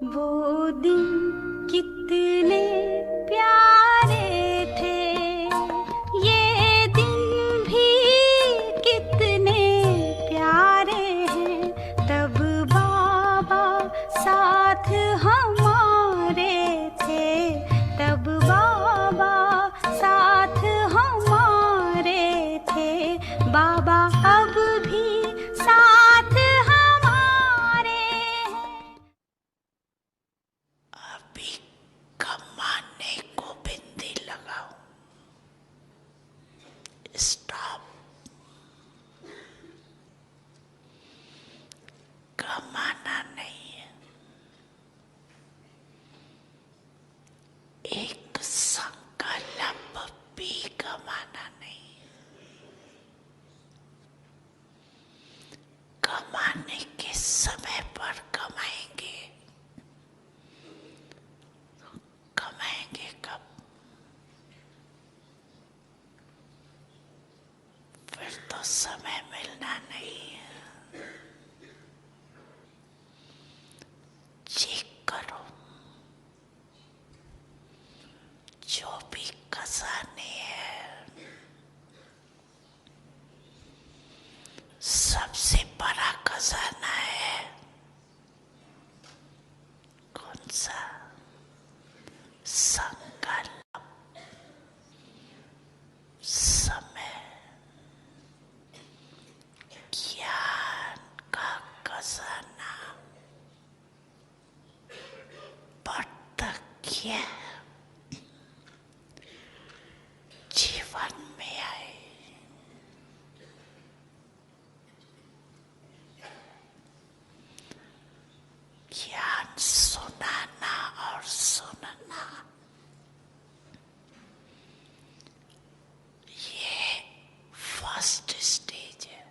वो दिन कितने प्यारे थे, ये दिन भी कितने प्यारे हैं। तब बाबा साथ हमारे थे, तब बाबा साथ हमारे थे। बाबा अब भी साथ हमारे हैं। अभी कमाने को बिंदी लगाओ। स्टॉप। कमाना नहीं है, एक संकल्प भी कमाना नहीं है। कमाने के समय पर कमाएंगे, कमाएंगे कब? फिर तो समय मिलना नहीं है। चेक करो, जो भी खजाने हैं, सबसे बड़ा खजाना है कौन सा? संकल्प, समय, ज्ञान का खजाना। पटक्य जीवन में आए, ज्ञान सुनाना और सुनना, ये फर्स्ट स्टेज है।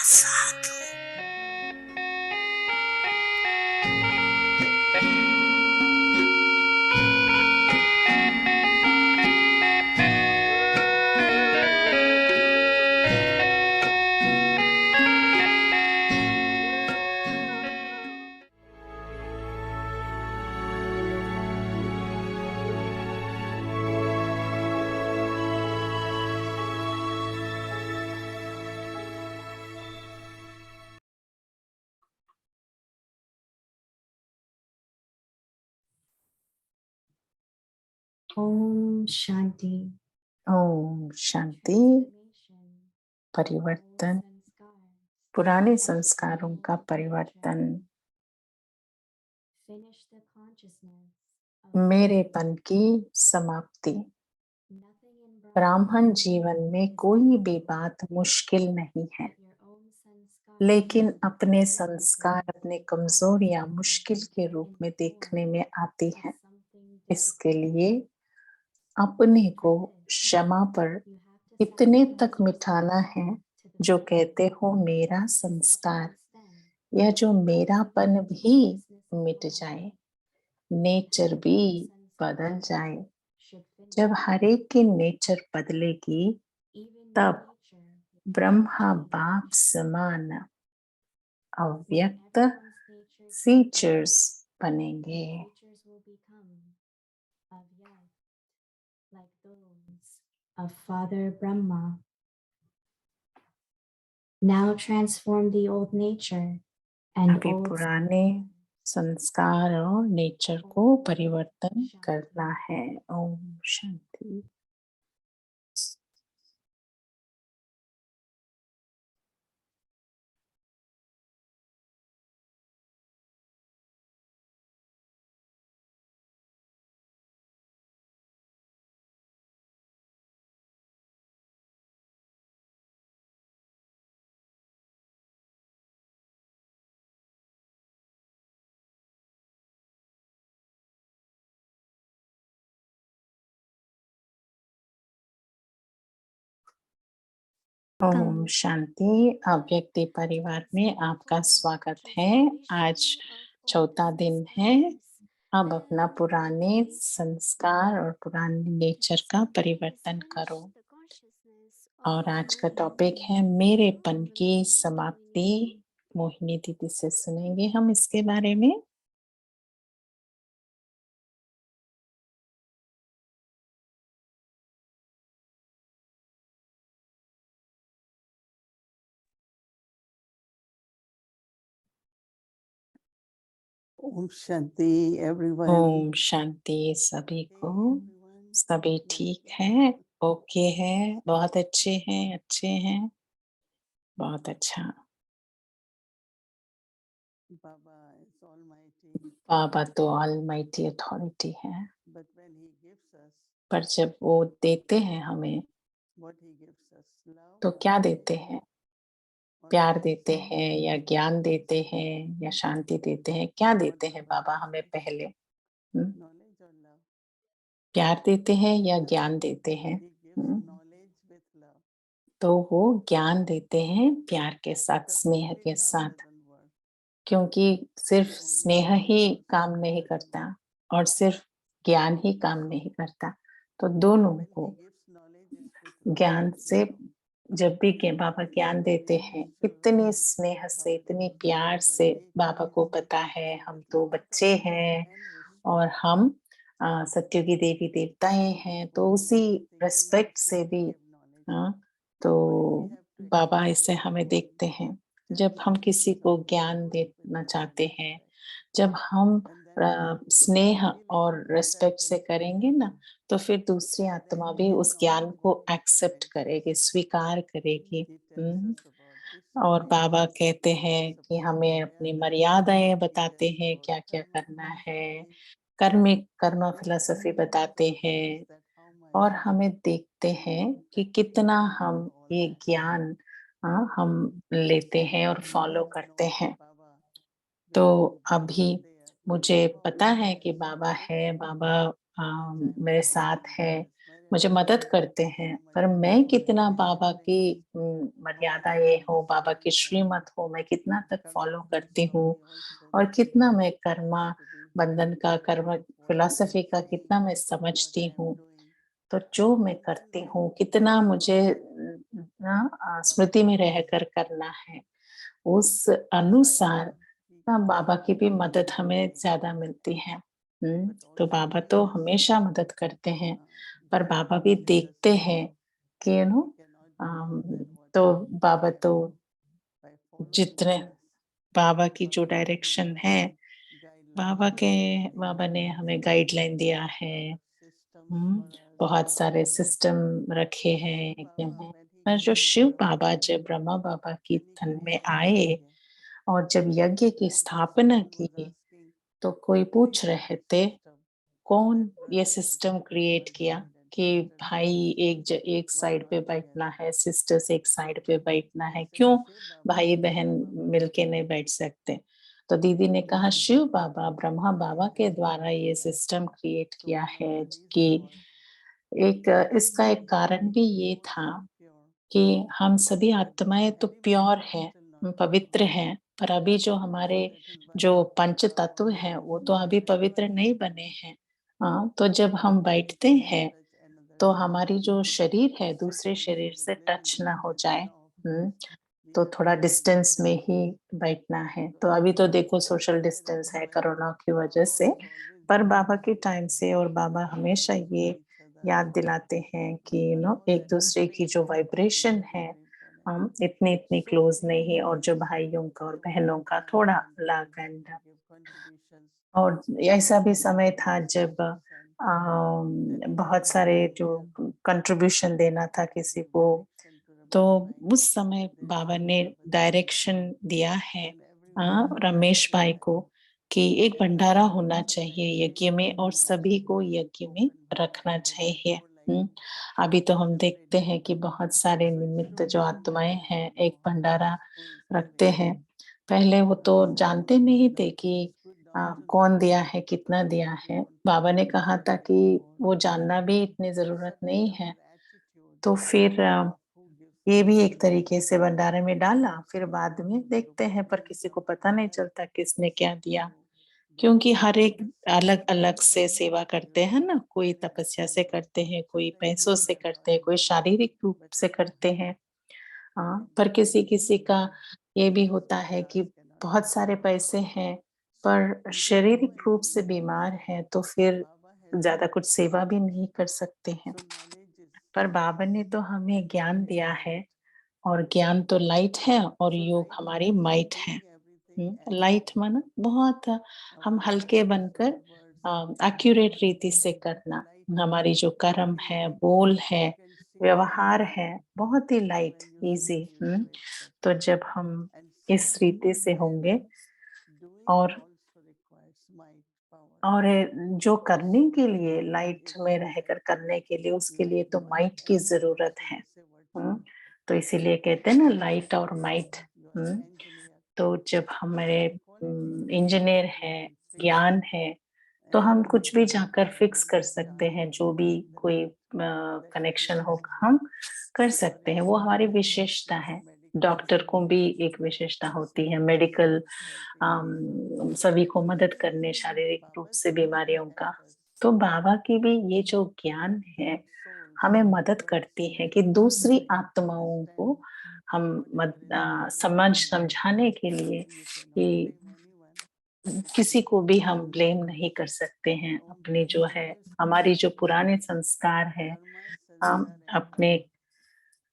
साधु ओम शांति। ओम शांति। परिवर्तन, पुराने संस्कारों का परिवर्तन, मेरेपन की समाप्ति। ब्राह्मण जीवन में कोई भी बात मुश्किल नहीं है, लेकिन अपने संस्कार, अपने कमजोर या मुश्किल के रूप में देखने में आती है। इसके लिए अपने को क्षमा पर इतने तक मिटाना है जो कहते हो मेरा संस्कार या जो मेरापन भी मिट जाए, नेचर भी बदल जाए। जब हर एक की नेचर बदलेगी तब ब्रह्मा बाप समान अव्यक्त फीचर्स बनेंगे। Of Father Brahma. Now transform the old nature and अभी old पुराने संस्कार और नेचर को परिवर्तन करना है। ओम शांति। ओम शांति। अव्यक्ति परिवार में आपका स्वागत है। आज चौथा दिन है। अब अपना पुराने संस्कार और पुराने नेचर का परिवर्तन करो। और आज का टॉपिक है मेरेपन की समाप्ति। मोहिनी दीदी से सुनेंगे हम इसके बारे में। ओम शांति एवरीवन। ओम शांति सभी को। सभी ठीक है, ओके है, बहुत अच्छे हैं, अच्छे हैं, बहुत अच्छा। बाबा is almighty, बाबा तो ऑलमाइटी अथॉरिटी है, but when he gives us पर जब वो देते हैं हमें what he gives us, love तो क्या देते हैं? or प्यार peace, देते हैं या ज्ञान देते हैं या शांति देते हैं? क्या देते हैं बाबा हमें पहले? knowledge or love? प्यार देते हैं या ज्ञान देते हैं? He gives knowledge with love. तो वो ज्ञान देते हैं प्यार के साथ, Because स्नेह only के love साथ। doesn't work. क्योंकि सिर्फ स्नेह ही काम नहीं करता और सिर्फ ज्ञान ही काम नहीं करता, तो दोनों When को he gives knowledge, it's with love. ज्ञान से, जब भी बाबा ज्ञान देते हैं इतने स्नेह से, इतने प्यार से, बाबा को पता है हम तो बच्चे हैं और हम सत्युगी देवी देवताएं हैं, तो उसी रेस्पेक्ट से भी तो बाबा इससे हमें देखते हैं। जब हम किसी को ज्ञान देना चाहते हैं, जब हम स्नेह और रेस्पेक्ट से करेंगे ना, तो फिर दूसरी आत्मा भी उस ज्ञान को एक्सेप्ट करेगी, स्वीकार करेगी। और बाबा कहते हैं कि हमें अपनी मर्यादाएं बताते हैं, क्या क्या करना है, कर्म फिलॉसफी बताते हैं और हमें देखते हैं कि कितना हम ये ज्ञान हम लेते हैं और फॉलो करते हैं। तो अभी मुझे पता है कि बाबा है, बाबा मेरे साथ है, मुझे मदद करते हैं, पर मैं कितना बाबा की मर्यादा ये हो, बाबा की श्रीमत हो, मैं कितना तक फॉलो करती हूँ और कितना मैं कर्मा बंधन का, कर्म फिलॉसफी का कितना मैं समझती हूँ। तो जो मैं करती हूँ, कितना मुझे स्मृति में रहकर करना है, उस अनुसार ना बाबा की भी मदद हमें ज़्यादा मिलती है। तो बाबा तो हमेशा मदद करते हैं, पर बाबा भी देखते हैं कि अम, तो बाबा तो जितने बाबा की जो डायरेक्शन है, बाबा ने हमें गाइडलाइन दिया है। बहुत सारे सिस्टम रखे हैं यज्ञ में। पर जो शिव बाबा जब ब्रह्मा बाबा की धन में आए और जब यज्ञ की स्थापना की, तो कोई पूछ रहे थे, कौन ये सिस्टम क्रिएट किया कि भाई एक साइड पे बैठना है, सिस्टर्स एक साइड पे बैठना है, क्यों भाई बहन मिलके नहीं बैठ सकते? तो दीदी ने कहा शिव बाबा ब्रह्मा बाबा के द्वारा ये सिस्टम क्रिएट किया है कि इसका एक कारण भी ये था कि हम सभी आत्माएं तो प्योर हैं, पवित्र हैं, पर अभी जो हमारे जो पंच तत्व हैं वो तो अभी पवित्र नहीं बने हैं। तो जब हम बैठते हैं तो हमारी जो शरीर है दूसरे शरीर से टच ना हो जाए। तो थोड़ा डिस्टेंस में ही बैठना है। तो अभी तो देखो सोशल डिस्टेंस है कोरोना की वजह से, पर बाबा के टाइम से और बाबा हमेशा ये याद दिलाते हैं कि एक दूसरे की जो वाइब्रेशन है, हम इतनी क्लोज नहीं, और जो भाइयों का और बहनों का थोड़ा अलग। एंड और ऐसा भी समय था जब बहुत सारे जो कंट्रीब्यूशन देना था किसी को, तो उस समय बाबा ने डायरेक्शन दिया है रमेश भाई को कि एक भंडारा होना चाहिए यज्ञ में और सभी को यज्ञ में रखना चाहिए। अभी तो हम देखते हैं कि बहुत सारे निमित्त जो आत्माएं हैं एक भंडारा रखते हैं। पहले वो तो जानते नहीं थे कि कौन दिया है, कितना दिया है। बाबा ने कहा था कि वो जानना भी इतनी जरूरत नहीं है। तो फिर ये भी एक तरीके से भंडारे में डाला, फिर बाद में देखते हैं, पर किसी को पता नहीं चलता किसने क्या दिया, क्योंकि हर एक अलग-अलग से सेवा करते हैं ना, कोई तपस्या से करते हैं, कोई पैसों से करते हैं, कोई शारीरिक रूप से करते हैं। पर किसी-किसी का ये भी होता है कि बहुत सारे पैसे हैं, पर शारीरिक रूप से बीमार हैं, तो फिर ज़्यादा कुछ सेवा भी नहीं कर सकते हैं। पर बाबा ने तो हमें ज्ञान दिया है, और ज्ञान तो लाइट है और योग हमारी माइट है। लाइट माना बहुत हम हल्के बनकर एक्यूरेट रीति से करना, हमारी जो कर्म है, बोल है, व्यवहार है, बहुत ही लाइट इजी। तो जब हम इस रीति से होंगे और और जो करने के लिए लाइट में रहकर करने के लिए, उसके लिए तो माइट की जरूरत है। तो इसीलिए कहते हैं ना लाइट और माइट। तो जब हमारे इंजीनियर है, ज्ञान है, तो हम कुछ भी जाकर फिक्स कर सकते हैं, जो भी कोई कनेक्शन होगा हम कर सकते हैं, वो हमारी विशेषता है। डॉक्टर को भी एक विशेषता होती है, मेडिकल सभी को मदद करने शारीरिक रूप से बीमारियों का। तो बाबा की भी ये जो ज्ञान है हमें मदद करती है कि दूसरी आत्माओं को हम समझाने के लिए कि किसी को भी हम ब्लेम नहीं कर सकते हैं। अपने जो है हमारी जो पुराने संस्कार है, हम अपने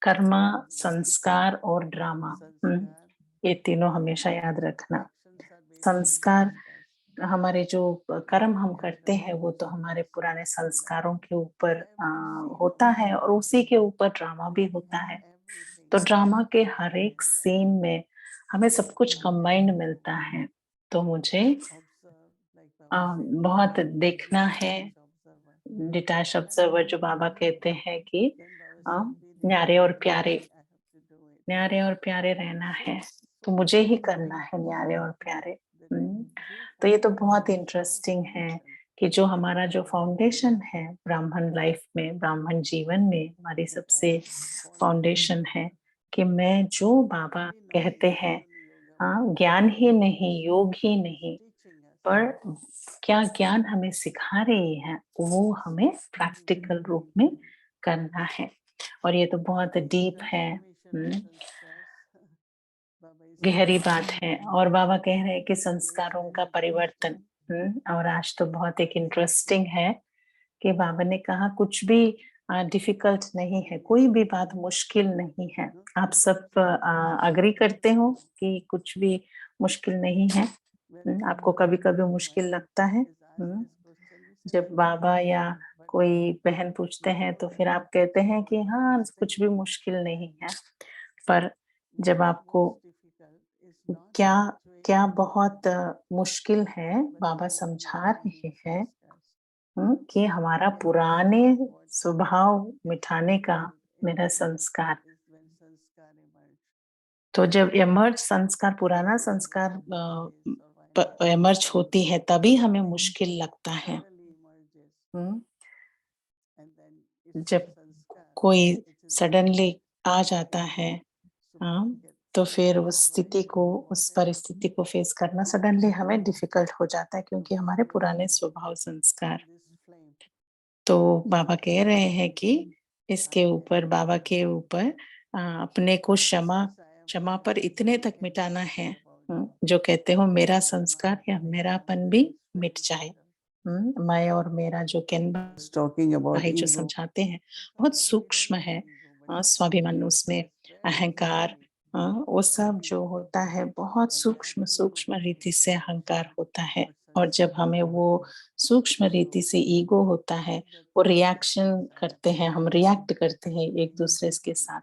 कर्मा, संस्कार और ड्रामा, ये तीनों हमेशा याद रखना। संस्कार हमारे जो कर्म हम करते हैं वो तो हमारे पुराने संस्कारों के ऊपर होता है, और उसी के ऊपर ड्रामा भी होता है। तो ड्रामा के हर एक सीन में हमें सब कुछ कंबाइंड मिलता है। तो मुझे बहुत देखना है, डिटैच ऑब्जर्वर जो बाबा कहते हैं कि अ, न्यारे और प्यारे, न्यारे और प्यारे रहना है, तो मुझे ही करना है न्यारे और प्यारे। तो ये तो बहुत इंटरेस्टिंग है कि जो हमारा जो फाउंडेशन है ब्राह्मण लाइफ में, ब्राह्मण जीवन में हमारी सबसे फाउंडेशन है कि मैं जो बाबा कहते हैं, हाँ, ज्ञान ही नहीं, योग ही नहीं, पर क्या ज्ञान हमें सिखा रही है वो हमें प्रैक्टिकल रूप में करना है। और ये तो बहुत डीप है, गहरी बात है। और बाबा कह रहे हैं कि संस्कारों का परिवर्तन। और आज तो बहुत एक इंटरेस्टिंग है कि बाबा ने कहा कुछ भी डिफिकल्ट नहीं है, कोई भी बात मुश्किल नहीं है। आप सब अग्री करते हो कि कुछ भी मुश्किल नहीं है? आपको कभी-कभी मुश्किल लगता है? जब बाबा या कोई बहन पूछते हैं तो फिर आप कहते हैं कि हाँ, कुछ भी मुश्किल नहीं है। पर जब आपको क्या क्या बहुत मुश्किल है, बाबा समझा रहे हैं कि हमारा पुराने स्वभाव मिटाने का मेरा संस्कार। तो जब एमर्ज संस्कार, पुराना संस्कार एमर्ज होती है तभी हमें मुश्किल लगता है। जब कोई सडनली आ जाता है, हाँ, तो फिर उस स्थिति को, उस परिस्थिति को फेस करना सडनली हमें डिफिकल्ट हो जाता है क्योंकि हमारे पुराने स्वभाव संस्कार। तो बाबा कह रहे हैं कि इसके ऊपर, बाबा के ऊपर अपने को क्षमा पर इतने तक मिटाना है, जो कहते हो मेरा संस्कार या मेरापन भी मिट जाए। मैं और मेरा जो केन talking about भाई जो ego. समझाते हैं बहुत सूक्ष्म है। स्वाभिमान, उसमें अहंकार, वो सब जो होता है बहुत सूक्ष्म सूक्ष्म रीति से अहंकार होता है। और जब हमें वो सूक्ष्म रीति से ईगो होता है, वो रिएक्शन करते हैं, हम रिएक्ट करते हैं एक दूसरे के साथ,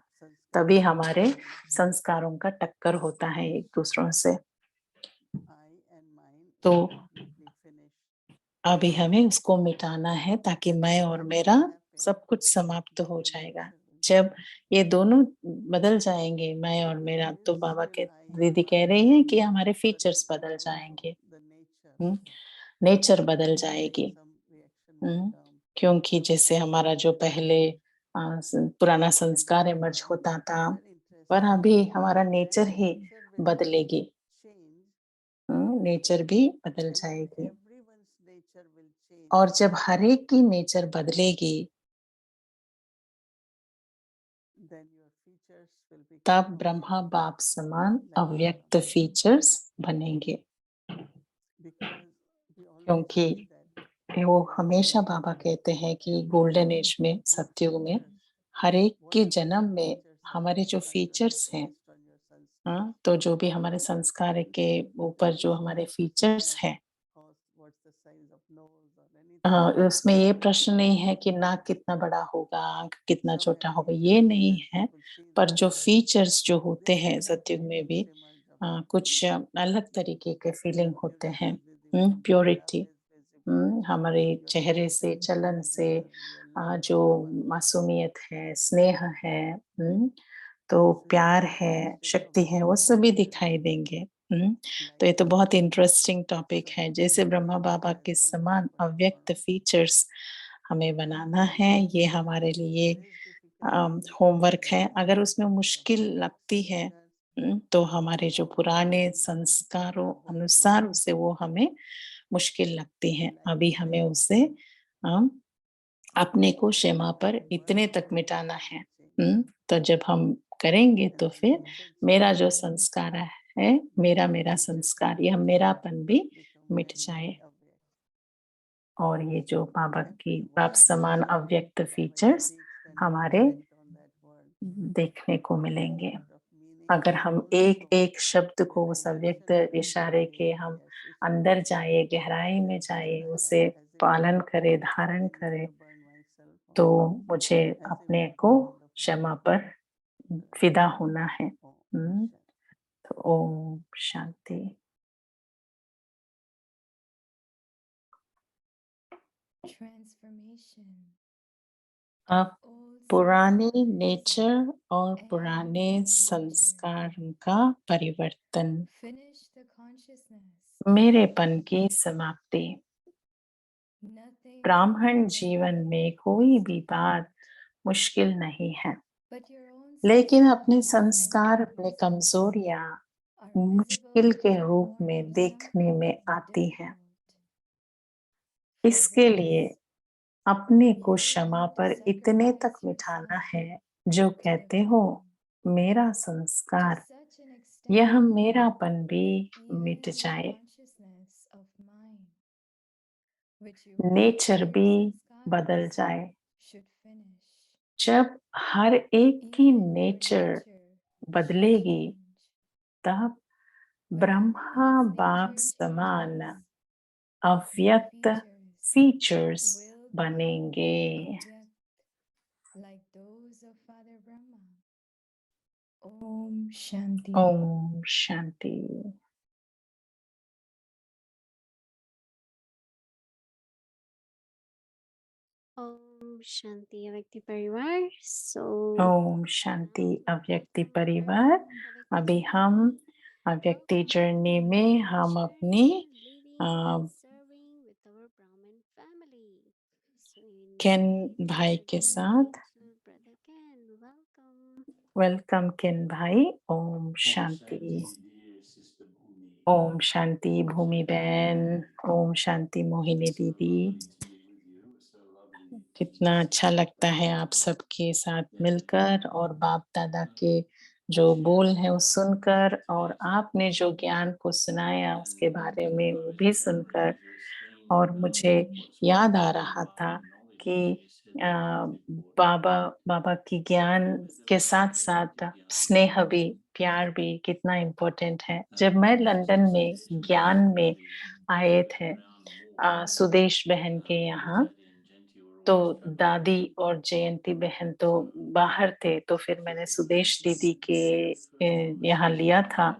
तभी हमारे संस्कारों का टक्कर होता है एक दूसरों से। तो अभी हमें उसको मिटाना है ताकि मैं और मेरा सब कुछ समाप्त हो जाएगा। जब ये दोनों बदल जाएंगे, मैं और मेरा, तो बाबा के दीदी कह रही हैं कि हमारे फीचर्स बदल जाएंगे, नेचर बदल जाएगी। क्योंकि जैसे हमारा जो पहले पुराना संस्कार इमर्ज होता था, पर अभी हमारा नेचर ही बदलेगी। नेचर भी बदल जाएगी। और जब हर एक की नेचर बदलेगी, तब ब्रह्मा बाप समान अव्यक्त फीचर्स बनेंगे। क्योंकि वो हमेशा बाबा कहते हैं कि गोल्डन एज में, सतयुग में, हर एक के जन्म में हमारे जो फीचर्स हैं, तो जो भी हमारे संस्कार के ऊपर जो हमारे फीचर्स हैं, उसमें ये प्रश्न नहीं है कि नाक कितना बड़ा होगा, आँख कितना छोटा होगा, ये नहीं है। पर जो फीचर्स जो होते हैं सतयुग में भी कुछ अलग तरीके के फीलिंग होते हैं। प्योरिटी, हमारे चेहरे से, चलन से, जो मासूमियत है, स्नेह है, तो प्यार है, शक्ति है, वो सभी दिखाई देंगे। तो ये तो बहुत इंटरेस्टिंग टॉपिक है। जैसे ब्रह्मा बाबा के समान अव्यक्त फीचर्स हमें बनाना है, ये हमारे लिए होमवर्क है। अगर उसमें मुश्किल लगती है, तो हमारे जो पुराने संस्कारों अनुसार उसे वो हमें मुश्किल लगती हैं। अभी हमें उसे अपने को क्षमा पर इतने तक मिटाना है। तो जब हम करेंगे तो फिर मेरा जो संस्कार है, मेरा संस्कार, यह मेरापन भी मिट जाए। और ये जो बाबा की बाप समान अव्यक्त फीचर्स हमारे देखने को मिलेंगे। अगर हम एक-एक शब्द को, उस अव्यक्त इशारे के हम अंदर जाए, गहराई में जाए, उसे पालन करें, धारण करें, तो मुझे अपने को क्षमा पर फिदा होना है। तो ओम शांति। Transformation. अब Old पुराने senses नेचर और and पुराने new संस्कार nature. का परिवर्तन, Finish the consciousness. मेरेपन की समाप्ति। ब्राह्मण जीवन में कोई भी बात मुश्किल नहीं है, but your own लेकिन अपने sensibilities and संस्कार, अपने capabilities कमजोरियां are मुश्किल visible के and रूप more में देखने examples में of the आती हैं। difficult. For इसके लिए this, अपने को you क्षमा have to पर इतने तक sacrifice मिटाना yourself है जो to कहते हो everyone मेरा to संस्कार, such an extent यह मेरापन भी that मिट even the जाए, consciousness of mind, which you nature hold भी your बदल sanskars, जाए। should finish. जब हर एक की Even your nature nature should बदलेगी, change. तब When ब्रह्मा everyone's बाप nature समान changes, अव्यक्त features फीचर्स will बनेंगे। become avyakt, like those of Father Brahma. Om Shanti. Om Shanti. Om Shanti अव्यक्ति परिवार। ओम शांति अव्यक्ति परिवार। अभी हम अव्यक्ति जर्नी में हम अपनी केन भाई के साथ, वेलकम केन भाई। ओम शांति। ओम शांति भूमि बहन। ओम शांति मोहिनी दीदी। कितना अच्छा लगता है आप सबके साथ मिलकर और बाप दादा के जो बोल है वो सुनकर, और आपने जो ज्ञान को सुनाया उसके बारे में वो भी सुनकर। और मुझे याद आ रहा था कि बाबा की ज्ञान के साथ साथ स्नेह भी, प्यार भी कितना इम्पोर्टेंट है। जब मैं लंदन में ज्ञान में आए थे सुदेश बहन के यहाँ, तो दादी और जयंती बहन तो बाहर थे, तो फिर मैंने सुदेश दीदी के यहाँ लिया था।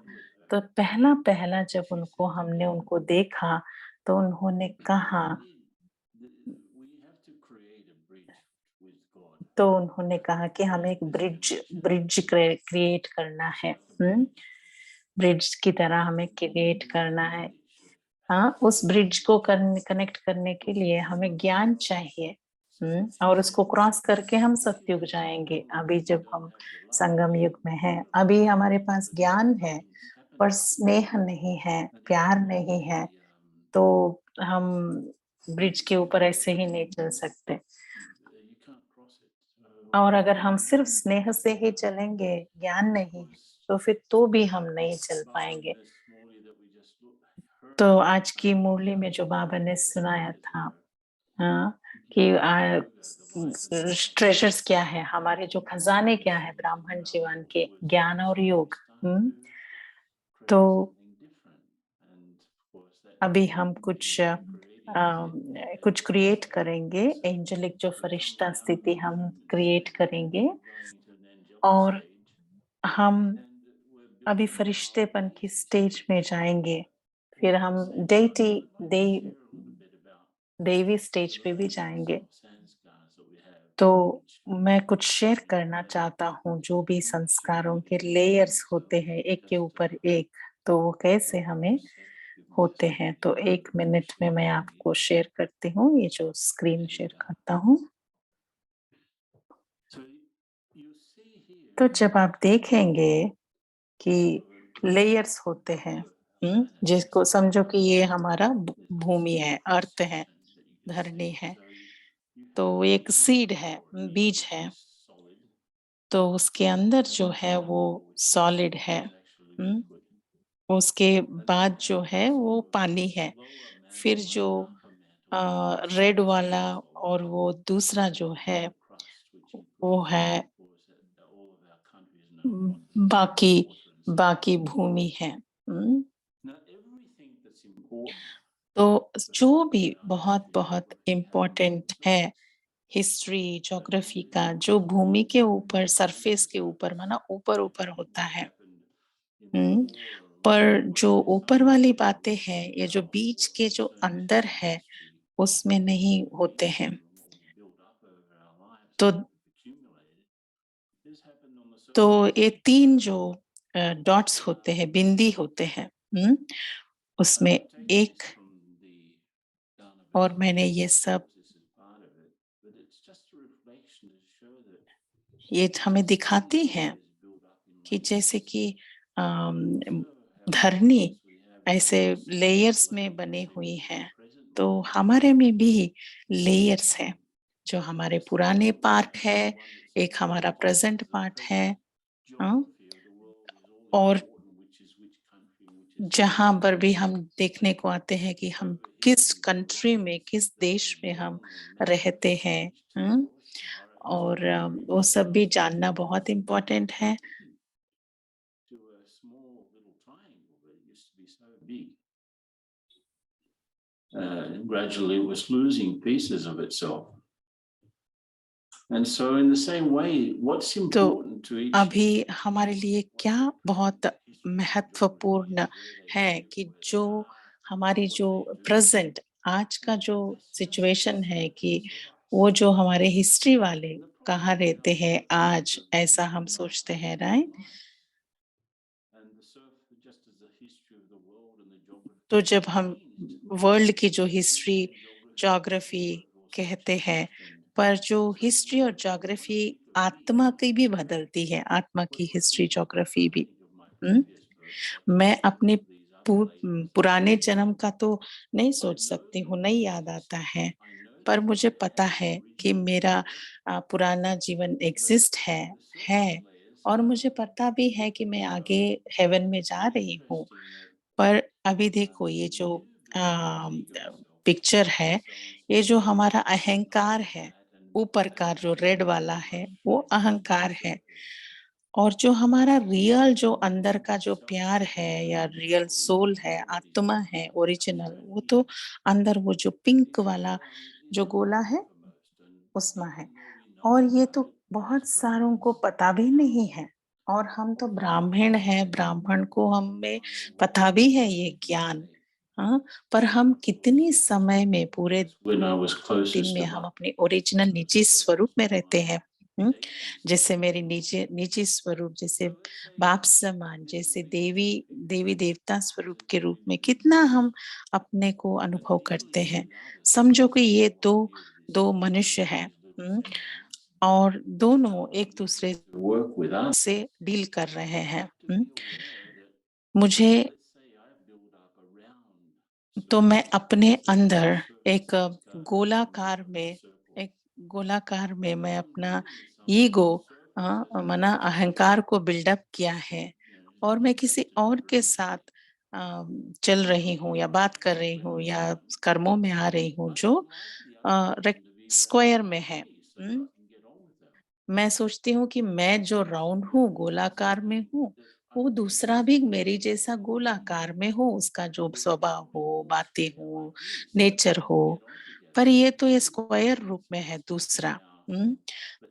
तो पहला जब हमने उनको देखा तो उन्होंने कहा, कि हमें एक ब्रिज क्रिएट करना है। ब्रिज की तरह हमें क्रिएट करना है। हाँ, उस ब्रिज को कनेक्ट करने के लिए हमें ज्ञान चाहिए। और उसको क्रॉस करके हम सतयुग जाएंगे। अभी जब हम संगम युग में हैं, अभी हमारे पास ज्ञान है पर स्नेह नहीं है, प्यार नहीं है, तो हम ब्रिज के ऊपर ऐसे ही नहीं चल सकते। और अगर हम सिर्फ स्नेह से ही चलेंगे, ज्ञान नहीं है, तो फिर तो भी हम नहीं चल पाएंगे। तो आज की मुरली में जो बाबा ने सुनाया था, हाँ, कि ट्रेजर्स क्या है, हमारे जो खजाने क्या है ब्राह्मण जीवन के, ज्ञान और योग। तो अभी हम कुछ क्रिएट करेंगे, एंजेलिक जो फरिश्ता स्थिति हम क्रिएट करेंगे, और हम अभी फरिश्तेपन की स्टेज में जाएंगे। फिर हम देवी स्टेज पे भी जाएंगे। तो मैं कुछ शेयर करना चाहता हूँ, जो भी संस्कारों के लेयर्स होते हैं एक के ऊपर एक, तो वो कैसे हमें होते हैं। तो 1 मिनट में मैं आपको शेयर करती हूँ, ये जो स्क्रीन शेयर करता हूँ। तो जब आप देखेंगे कि लेयर्स होते हैं, जिसको समझो कि ये हमारा भूमि है, अर्थ है, धरनी है, तो एक सीड है, बीज है, तो उसके अंदर जो है वो सॉलिड है। उसके बाद जो है वो पानी है। फिर जो रेड वाला और वो दूसरा जो है वो है बाकी भूमि है। तो जो भी बहुत इम्पोर्टेंट है हिस्ट्री, ज्योग्राफी का, जो भूमि के ऊपर, सरफेस के ऊपर, माना ऊपर होता है, पर जो ऊपर वाली बातें हैं, ये जो बीच के जो अंदर है उसमें नहीं होते हैं। तो ये 3 जो डॉट्स होते हैं, बिंदी होते हैं, उसमें एक, और मैंने ये सब ये हमें दिखाती हैं कि जैसे कि धरनी ऐसे लेयर्स में बनी हुई है, तो हमारे में भी लेयर्स हैं। जो हमारे पुराने पार्ट है, एक हमारा प्रेजेंट पार्ट है। हाँ? और जहाँ पर भी हम देखने को आते हैं कि हम किस कंट्री में, किस देश में हम रहते हैं, और वो सब भी जानना बहुत इम्पोर्टेंट है। to a small little triangle that used to be so big. Gradually, it was losing pieces of itself. And so, in the same way, what's तो important to each अभी हमारे लिए क्या बहुत महत्वपूर्ण है कि जो हमारी जो प्रेजेंट आज का जो सिचुएशन है कि वो जो हमारे हिस्ट्री वाले कहाँ रहते हैं आज, ऐसा हम सोचते हैं, right? and the surf, just as the history of the world and the geography तो जब हम changed, वर्ल्ड की जो हिस्ट्री, ज्योग्राफी कहते हैं, पर जो हिस्ट्री और ज्योग्राफी आत्मा की भी बदलती है, आत्मा की हिस्ट्री ज्योग्राफी भी। मैं अपने पुराने जन्म का तो नहीं सोच सकती हूँ, नहीं याद आता है, पर मुझे पता है कि मेरा पुराना जीवन एग्जिस्ट है, और मुझे पता भी है कि मैं आगे हेवन में जा रही हूँ। पर अभी देखो ये जो पिक्चर है, ये जो हमारा अहंकार है, ऊपर का जो रेड वाला है, वो अहंकार है। और जो हमारा रियल जो अंदर का जो प्यार है या रियल सोल है, आत्मा है, ओरिजिनल, वो तो अंदर वो जो पिंक वाला जो गोला है, उसमें है। और ये तो बहुत सारों को पता भी नहीं है, और हम तो ब्राह्मण हैं, ब्राह्मण को हमें पता भी है ये ज्ञान। हाँ, पर हम कितनी समय में पूरे when I was दिन closest में to हम my अपने ओरिजिनल निजी स्वरूप में रहते हैं। जैसे मेरी निजी निजी स्वरूप, जैसे बाप समान, जैसे देवी देवता स्वरूप के रूप में कितना हम अपने को अनुभव करते हैं। समझो कि ये दो मनुष्य हैं, और दोनों एक दूसरे work with us. से डील कर रहे हैं। मुझे तो मैं अपने अंदर एक गोलाकार में मैं अपना ईगो, माना अहंकार को बिल्डअप किया है, और मैं किसी और के साथ चल रही हूँ या बात कर रही हूँ या कर्मों में आ रही हूँ जो स्क्वायर में है। मैं सोचती हूँ कि मैं जो राउंड हूँ, गोलाकार में हूँ, वो दूसरा भी मेरी जैसा गोलाकार में हो, उसका जो स्वभाव हो, बातें हो, नेचर हो, पर ये तो ये स्क्वायर रूप में है दूसरा।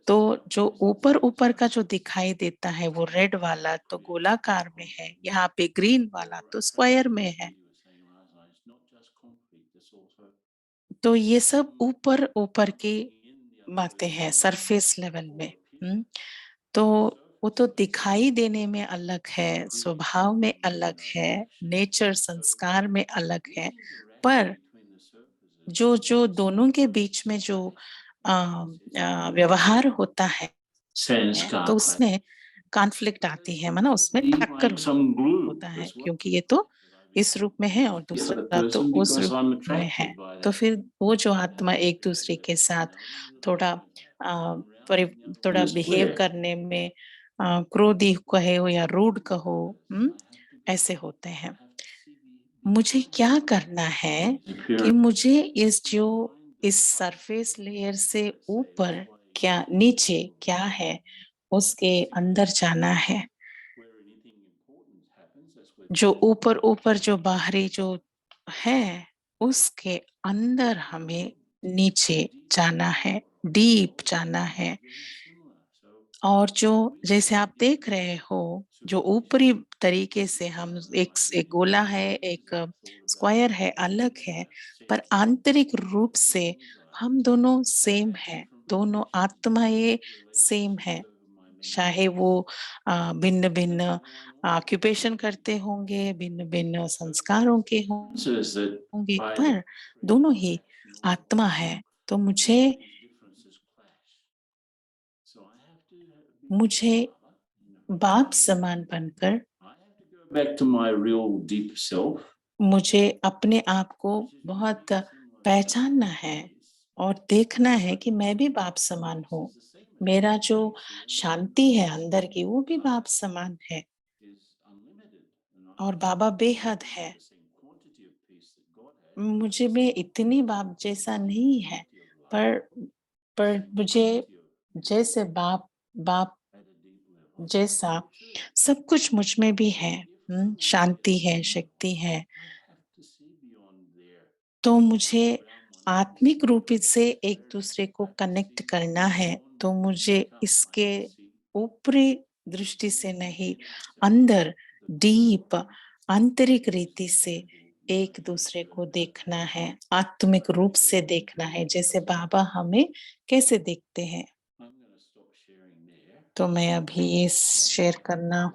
तो जो ऊपर का जो दिखाई देता है वो रेड वाला तो गोलाकार में है, यहाँ पे ग्रीन वाला तो स्क्वायर में है। तो ये सब ऊपर की बातें हैं, सरफेस लेवल में। तो वो तो दिखाई देने में अलग है, स्वभाव में अलग है, नेचर संस्कार में अलग है, पर जो दोनों के बीच में जो व्यवहार होता है, तो उसमें कॉन्फ्लिक्ट आती है, माना उसमें टक्कर होता है, क्योंकि ये तो इस रूप में है और दूसरा तो उस रूप में है। तो फिर वो जो आत्मा एक दूसरे के साथ थोड़ा थोड़ा बिहेव करने में क्रोधी कहो या रूड कहो, ऐसे होते हैं। मुझे क्या करना है कि मुझे इस सरफेस लेयर से ऊपर क्या नीचे क्या है उसके अंदर जाना है। जो ऊपर जो बाहरी जो है उसके अंदर हमें नीचे जाना है, डीप जाना है। और जो जैसे आप देख रहे हो, जो ऊपरी तरीके से हम एक गोला है, एक स्क्वायर है, अलग है, पर आंतरिक रूप से हम दोनों सेम है, दोनों आत्माएं सेम है। चाहे वो भिन्न-भिन्न ऑक्यूपेशन करते होंगे, भिन्न-भिन्न संस्कारों के होंगे, पर दोनों ही आत्मा है। तो मुझे मुझे बाप समान बनकर back to my real deep self, मुझे अपने आप को बहुत पहचानना है और देखना है कि मैं भी बाप समान हूँ। मेरा जो शांति है अंदर की वो भी बाप समान है और बाबा बेहद है। मुझे में इतनी बाप जैसा नहीं है, पर मुझे जैसे बाप जैसा सब कुछ मुझ में भी है। शांति है, शक्ति है। तो मुझे आत्मिक रूप से एक दूसरे को कनेक्ट करना है, तो मुझे इसके ऊपरी दृष्टि से नहीं, अंदर डीप आंतरिक रीति से एक दूसरे को देखना है, आत्मिक रूप से देखना है, जैसे बाबा हमें कैसे देखते हैं। तो मैं अभी ये शेयर करना,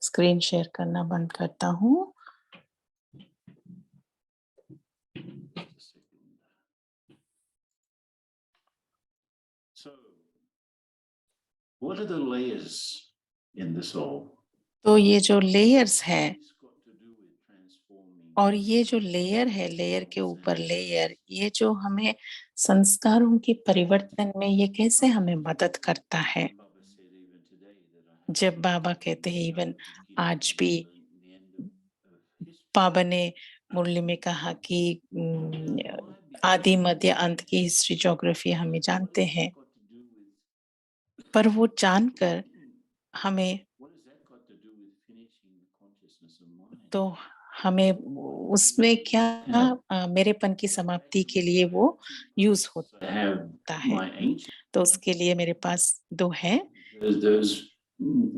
स्क्रीन शेयर करना बंद करता हूँ। So, what are the layers in this all? तो ये जो लेयर्स है It's got to do with transforming और ये जो लेयर है, लेयर के ऊपर लेयर, ये जो हमें संस्कारों की परिवर्तन में ये कैसे हमें मदद करता है। Baba said even today that I have जब बाबा कहते हैं, इवन आज भी the end of history. बाबा ने मुरली में कहा कि आदि मध्य अंत की हिस्ट्री ज्योग्राफी हमें जानते हैं, Got to do with पर वो जानकर हमें what has that got to do with finishing the consciousness of mind? तो हमें उसमें क्या मेरेपन की समाप्ति के लिए वो यूज I होता have है। my ancient तो उसके लिए मेरे पास 2 है। there's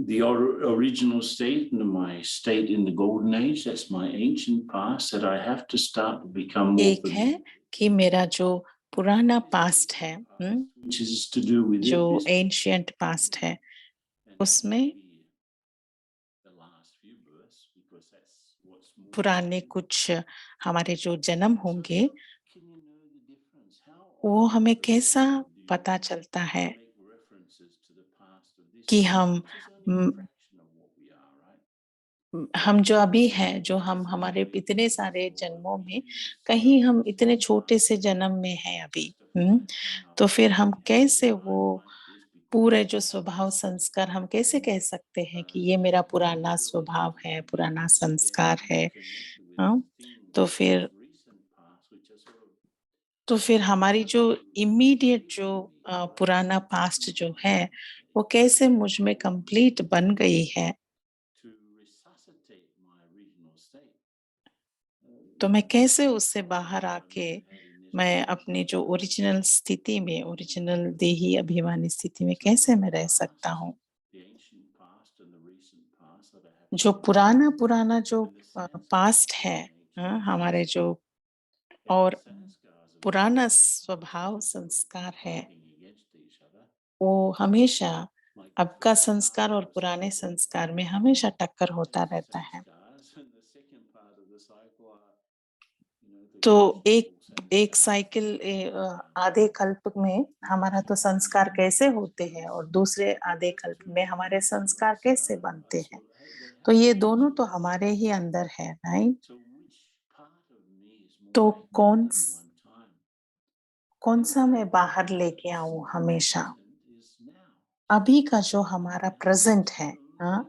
the original state and my state in the golden age. That's my ancient past that I have to start to become more एक है कि मेरा जो पुराना पास्ट है, which is to do with जो this. एंशिएंट पास्ट है, उसमें The last few births, because that's what's more. पुराने कुछ हमारे जो जन्म होंगे, Can you know the difference? How वो हमें often कैसा do you पता चलता है make references to the past of this कि life, हम which is only a fraction of what we are, right? हम जो अभी हैं, जो हम हमारे इतने सारे जन्मों में, कहीं हम इतने छोटे से जन्म में हैं अभी। तो फिर हम कैसे वो पूरे जो स्वभाव संस्कार हम कैसे कह सकते हैं कि ये मेरा पुराना स्वभाव है, पुराना संस्कार है। तो फिर हमारी जो इमीडिएट जो पुराना पास्ट जो है, वो कैसे मुझ में कंप्लीट बन गई है। तो मैं कैसे उससे बाहर आके मैं अपनी जो ओरिजिनल स्थिति में, ओरिजिनल देही अभिमानी स्थिति में कैसे मैं रह सकता हूँ। जो पुराना जो पास्ट है, हमारे जो और पुराना स्वभाव संस्कार है, वो हमेशा अब का संस्कार और पुराने संस्कार में हमेशा टक्कर होता रहता है। तो एक साइकिल आधे कल्प में हमारा तो संस्कार कैसे होते हैं और दूसरे आधे कल्प में हमारे संस्कार कैसे बनते हैं। तो ये दोनों तो हमारे ही अंदर है, राइट। तो कौन सा मैं बाहर लेके आऊं हमेशा। अभी का जो हमारा प्रेजेंट है,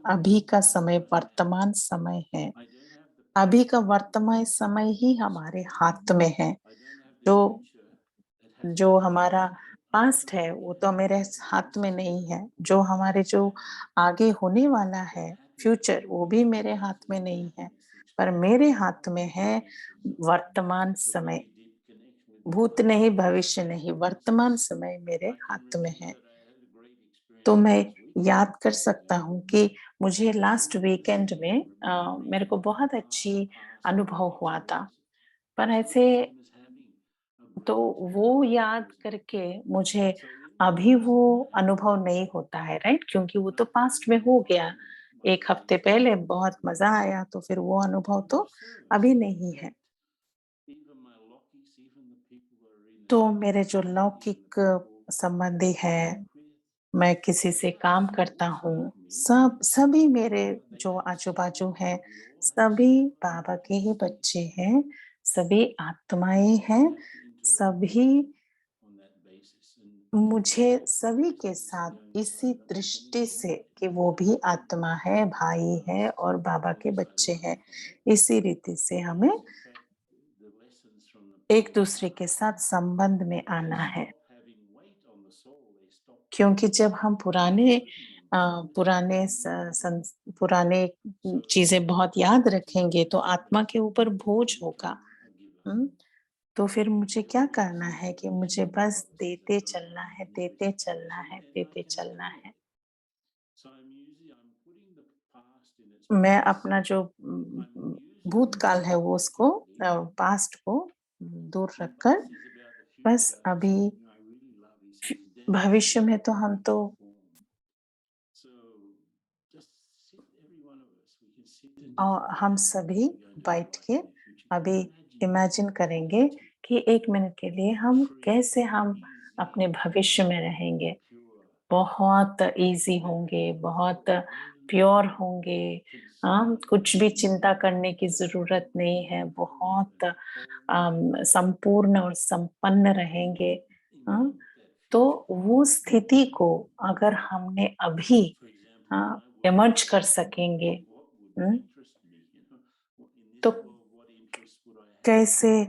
अभी का समय वर्तमान समय है, अभी का वर्तमान समय ही हमारे हाथ में है। जो हमारा पास्ट है वो तो मेरे हाथ में नहीं है, जो हमारे जो आगे होने वाला है फ्यूचर, वो भी मेरे हाथ में नहीं है, पर मेरे हाथ में है वर्तमान समय। भूत नहीं, भविष्य नहीं, वर्तमान समय मेरे हाथ में है। तो मैं याद कर सकता हूँ कि मुझे लास्ट वीकेंड में मेरे को बहुत अच्छी अनुभव हुआ था, पर ऐसे तो वो याद करके मुझे अभी वो अनुभव नहीं होता है, राइट, क्योंकि वो तो पास्ट में हो गया। 1 हफ्ते पहले बहुत मजा आया, तो फिर वो अनुभव तो अभी नहीं है। तो मेरे जो लौकिक संबंधी है, मैं किसी से काम करता हूँ, सभी मेरे जो आजू-बाजू हैं, सभी बाबा के ही बच्चे हैं, सभी आत्माएँ हैं, सभी मुझे सभी के साथ इसी दृष्टि से कि वो भी आत्मा है, भाई है और बाबा के बच्चे हैं, इसी रीति से हमें एक-दूसरे के साथ संबंध में आना है। क्योंकि जब हम पुराने पुराने चीज़ें बहुत याद रखेंगे तो आत्मा के ऊपर बोझ होगा। हुँ? तो फिर मुझे क्या करना है कि मुझे बस देते चलना है, देते चलना है, देते चलना है। मैं अपना जो भूतकाल है वो उसको पास्ट को दूर रखकर बस अभी भविष्य में तो हम तो हम सभी बैठ के अभी इमेजिन करेंगे कि 1 मिनट के लिए कैसे हम अपने भविष्य में रहेंगे। बहुत ईज़ी होंगे, बहुत प्योर होंगे, कुछ भी चिंता करने की ज़रूरत नहीं है, बहुत संपूर्ण और संपन्न रहेंगे। हाँ, तो वो स्थिति को अगर हमने अभी इमर्ज कर सकेंगे, हुँ, तो कैसे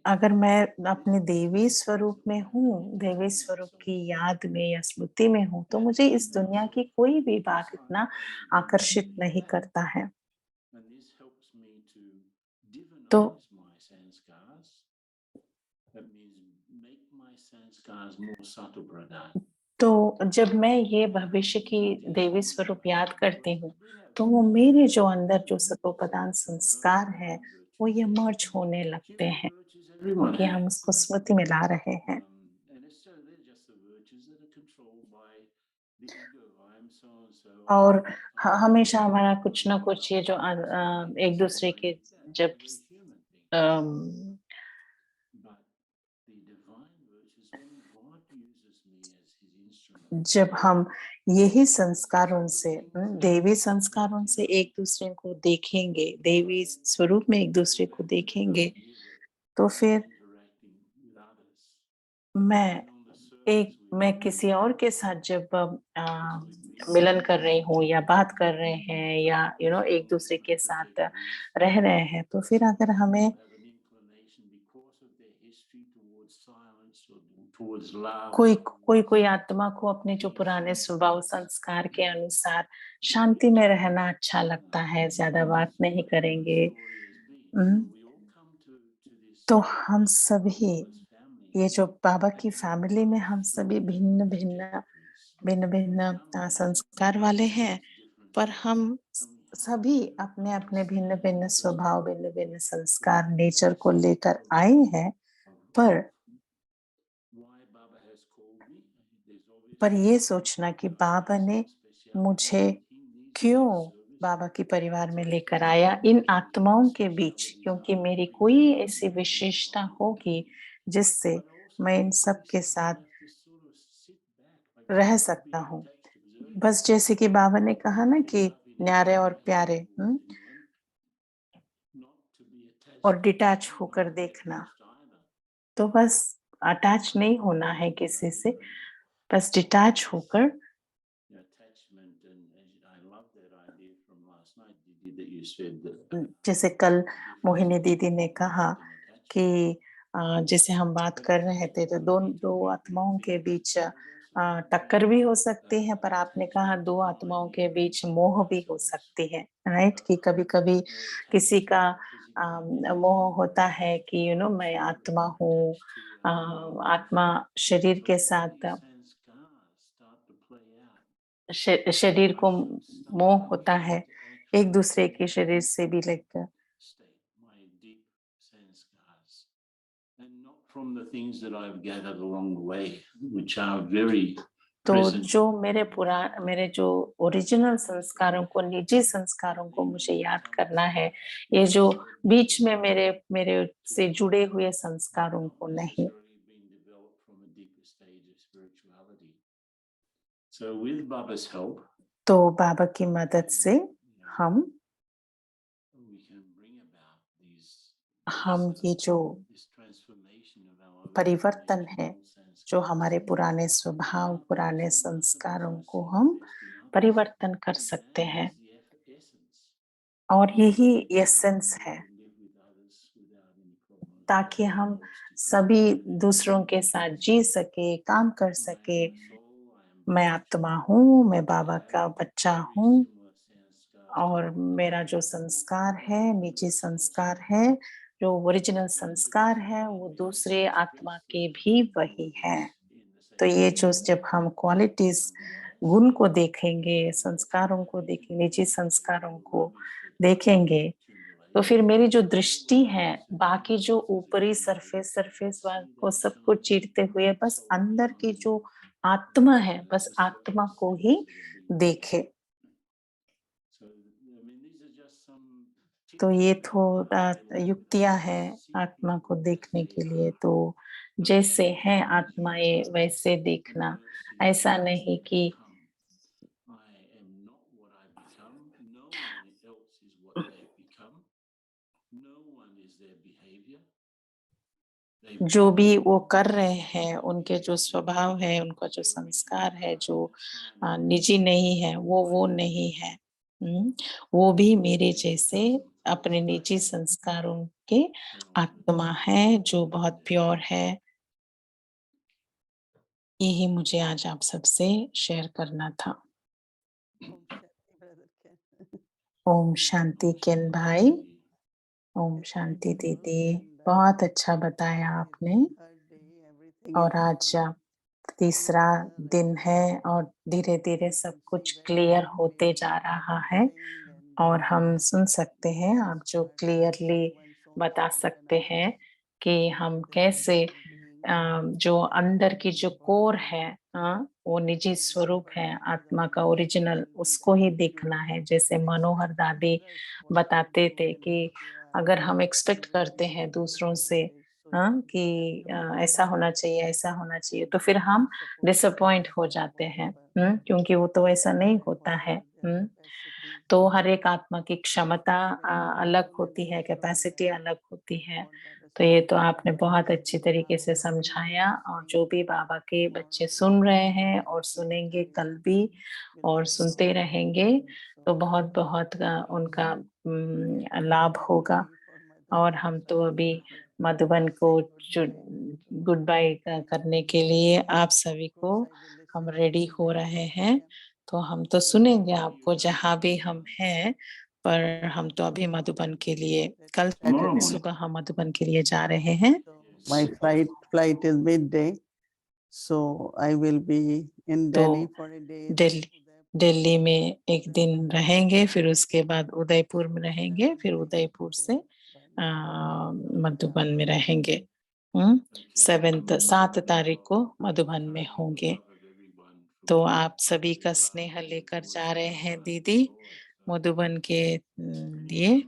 अगर मैं अपने देवी स्वरूप में हूँ, देवी स्वरूप की याद में या स्मृति में हूँ, तो मुझे इस दुनिया की कोई भी बात इतना आकर्षित नहीं करता है। तो तो जब मैं ये भविष्य की देवी स्वरूप याद करती हूँ, तो वो मेरे जो अंदर जो सतोप्रधान संस्कार है, वो ये मर्ज होने लगते हैं, क्योंकि हम उसको स्मृति में ला रहे हैं। और हमेशा हमारा कुछ ना कुछ ये जो एक-दूसरे के जब अम, जब हम यही संस्कारों से दैवी संस्कारों से एक-दूसरे को देखेंगे, दैवी स्वरूप में एक-दूसरे को देखेंगे, तो फिर मैं मैं किसी और के साथ जब मिलन कर रही हूँ या बात कर रहे हैं या एक-दूसरे के साथ रह रहे हैं, तो फिर अगर हमें कोई आत्मा को अपने जो पुराने स्वभाव संस्कार के अनुसार शांति में रहना अच्छा लगता है, ज़्यादा बात नहीं करेंगे। उम, तो हम सभी ये जो बाबा की फैमिली में हम सभी भिन्न-भिन्न संस्कार वाले हैं, पर हम सभी अपने-अपने भिन्न-भिन्न स्वभाव, भिन्न-भिन्न संस्कार नेचर को लेकर आए हैं, पर ये सोचना कि बाबा ने मुझे क्यों बाबा के परिवार में लेकर आया इन आत्माओं के बीच, क्योंकि मेरी कोई ऐसी विशेषता होगी जिससे मैं इन सब के साथ रह सकता हूँ। बस जैसे कि बाबा ने कहा ना कि न्यारे और प्यारे, और डिटैच होकर देखना। तो बस अटैच नहीं होना है किसी से, बस डिटैच होकर जैसे कल मोहिनी दीदी ने कहा कि जैसे हम बात कर रहे थे तो 2 आत्माओं के बीच टक्कर भी हो सकती है, पर आपने कहा 2 आत्माओं के बीच मोह भी हो सकती है, राइट? कि कभी-कभी किसी का मोह होता है कि मैं आत्मा हूँ, आत्मा शरीर के साथ शरीर को मोह होता है, एक-दूसरे के शरीर से भी like From the things that I've gathered along the way, which are very तो present. जो मेरे जो ओरिजिनल संस्कारों को, निजी संस्कारों को मुझे याद करना है, ये जो बीच में मेरे से जुड़े हुए संस्कारों को नहीं। So with Baba's help, तो बाबा की मदद से हम we can bring about हम ये जो this transformation of our परिवर्तन है, original sense जो हमारे पुराने स्वभाव, पुराने संस्कारों को हम परिवर्तन कर सकते हैं। और यही एसेंस है, ताकि हम सभी दूसरों के साथ जी सके, काम कर सके। मैं आत्मा हूँ, मैं बाबा का बच्चा हूँ, और मेरा जो संस्कार है, निजी संस्कार है, जो ओरिजिनल संस्कार है, वो दूसरे आत्मा के भी वही है। तो ये जो जब हम क्वालिटीज, गुण को देखेंगे, संस्कारों को देखेंगे, निजी संस्कारों को देखेंगे, तो फिर मेरी जो दृष्टि है, बाकी जो ऊपरी सरफेस को सबको चीरते हुए बस अंदर की जो आत्मा है, बस आत्मा को ही देखे। तो ये थोड़ा युक्तियां हैं आत्मा को देखने के लिए। तो जैसे हैं आत्माएं वैसे देखना, ऐसा नहीं कि जो भी वो कर रहे हैं, उनके जो स्वभाव है, उनका जो संस्कार है, जो निजी नहीं है, वो नहीं है। वो भी मेरे जैसे अपने निजी संस्कारों के आत्मा है, जो बहुत प्योर है। यही मुझे आज आप सबसे शेयर करना था। Om Shanti, Om Shanti brother Ken. केन भाई, ओम शांति दीदी, बहुत अच्छा बताया आपने। और आज तीसरा दिन है और धीरे धीरे सब कुछ क्लियर होते जा रहा है, और हम सुन सकते हैं आप जो क्लियरली बता सकते हैं कि हम कैसे जो अंदर की जो कोर है, वो निजी स्वरूप है, आत्मा का ओरिजिनल, उसको ही देखना है। जैसे मनोहर दादी बताते थे कि अगर हम एक्सपेक्ट करते हैं दूसरों से कि ऐसा होना चाहिए, ऐसा होना चाहिए, तो फिर हम डिसअपॉइंट हो जाते हैं, क्योंकि वो तो ऐसा नहीं होता है। तो हर एक आत्मा की क्षमता अलग होती है, कैपेसिटी अलग होती है। तो ये तो आपने बहुत अच्छी तरीके से समझाया, और जो भी बाबा के बच्चे सुन रहे हैं और सुनेंगे कल भी और सुनते रहेंगे, तो बहुत बहुत उनका लाभ होगा। और हम तो अभी मधुबन को गुड बाय करने के लिए आप सभी को हम रेडी हो रहे हैं। तो हम तो सुनेंगे आपको जहाँ भी हम हैं, पर हम तो अभी मधुबन के लिए कल सुबह हम मधुबन के लिए जा रहे हैं। My flight is midday, so I will be in तो Delhi for a day. Delhi में एक दिन रहेंगे, फिर उसके बाद उदयपुर में रहेंगे, फिर उदयपुर से मधुबन में रहेंगे। 7 तारीख को मधुबन में होंगे। तो आप सभी का स्नेह लेकर जा रहे हैं दीदी मधुबन के लिए।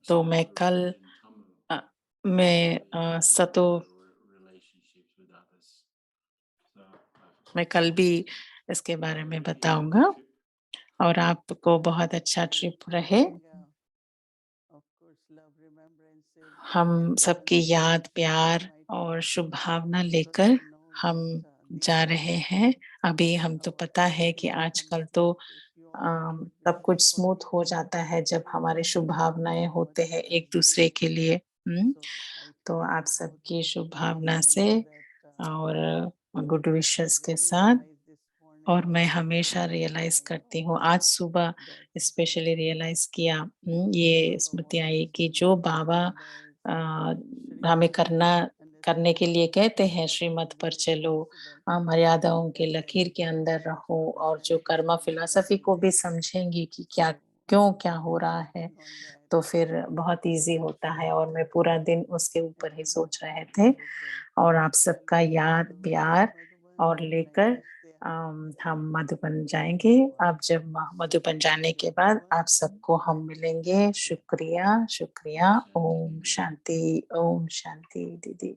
तो मैं कल मैं कल भी इसके बारे में बताऊंगा। और आपको बहुत अच्छा ट्रिप रहे। हम सबकी याद, प्यार और शुभ भावना लेकर हम जा रहे हैं। अभी हम तो पता है कि आजकल तो सब कुछ स्मूथ हो जाता है जब हमारे शुभ भावनाएं होते हैं एक दूसरे के लिए। तो आप सबकी शुभ भावना से और गुड विशेस के साथ। और मैं हमेशा रियलाइज करती हूँ, आज सुबह स्पेशली रियलाइज किया, ये स्मृति आई कि जो बाबा हमें करने के लिए कहते हैं, श्रीमत पर चलो, मर्यादाओं के लकीर के अंदर रहो, और जो कर्मा फिलॉसफी को भी समझेंगी कि क्या हो रहा है, तो फिर बहुत इजी होता है। और मैं पूरा दिन उसके ऊपर ही सोच रहे थे। और आप सबका याद, प्यार और लेकर हम मधुबन जाएंगे। अब जब मधुबन जाने के बाद आप सबको हम मिलेंगे। शुक्रिया, शुक्रिया। ओम शांति दीदी।